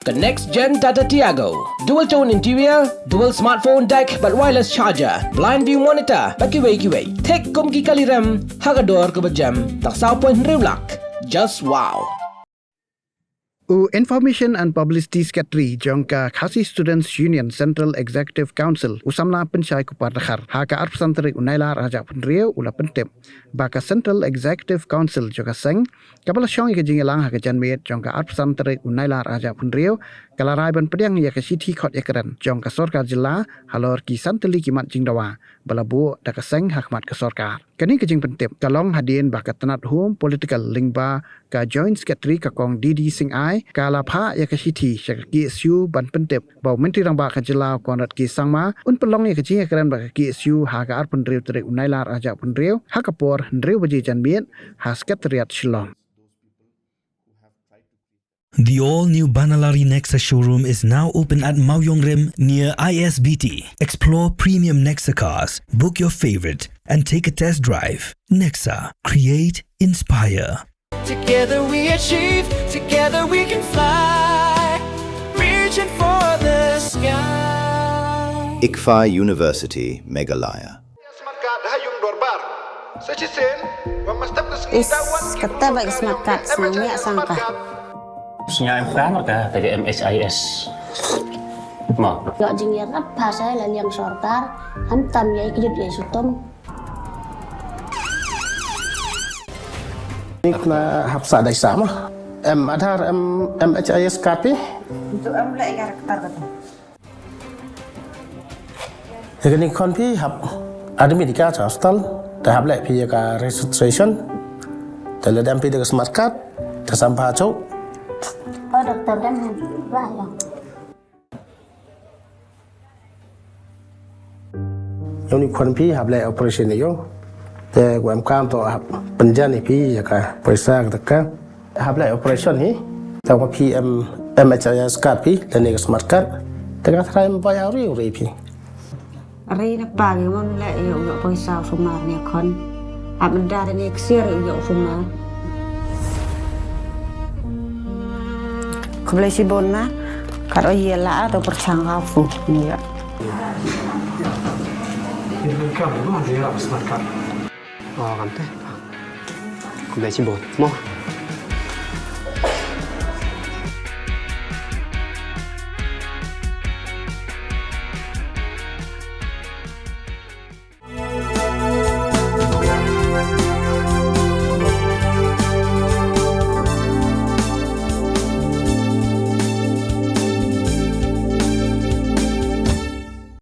The next gen Tata Tiago. Dual tone interior, dual smartphone deck but wireless charger, blind view monitor, pakiway. Tek kum ki kaliram, hagador ke bejam, tak sao point rewlak. Just wow. Information and Publicity Secretary Jongka Khasi Students Union Central Executive Council usamna pensyai kupadakar haka arpsantri unaila raja penrio ula pentep baka Central Executive Council joka seng kapala syong ke jingelang haka janmet jongka arpsantri unaila raja penrio kalarai ban Pdiang ya ke Jingkhot Ïakren jongka Sorkar jilla halor ki santeli kimat jingdawa balabu daka seng hakmat ke Sorkar kini ke jing pentep kalong hadin baka tanat home political lingba ka Joint Secretary ka kong Didi Sngi kala pha ya ka hiti syaki su ban pentep bau menteri rang ba ka jela konrat ki sangma un pelong ya ka ji Ïakren ba ki su ha ka ar penriu tre unailar aja penriu ha ka por ndriu baji janmien ha sekretariat Shillong. The all-new Banalari Nexa showroom is now open at Mauyongrim near ISBT. Explore premium Nexa cars, book your favorite, and take a test drive. Nexa, create, inspire. Together we achieve, together we can fly, reaching for the sky. ICFA University, Meghalaya. Kata bagi smart card Sngi sangka. Sngi frangar ka dari MSIS. Mo. Gak jingir apa saya lalu yang Sorkar, hantam ya ikut ya sutom. Ini kena hafsa dari sama. Adhar MHIS KP. Untuk mulai karakter kata. Jadi ni konfi hab ada medika hostel, dah hab lek pi ka registration. Dalam dampi dengan smart card, dah sampah cok. Oh dokter dan bayang. Yang ni konfi hab lek operation ni yo. แต่ความความตัวครับปัญญาในพี่อยากไปสร้างตะกันฮับไล operation นี้แต่ว่า MHIS card พี่และนี่ก็ smart card แต่ก็ทำไปเอาเรื่องเลยพี่ Ri nak pagi mon lek yo poisa sumar ni kon. Abenda ni ksir yo sumar. Kebelah si bona karo yela atau percangga fu ni ya. Ini kan memang dia smart card. Kan teh. Kau beli bot. Mo.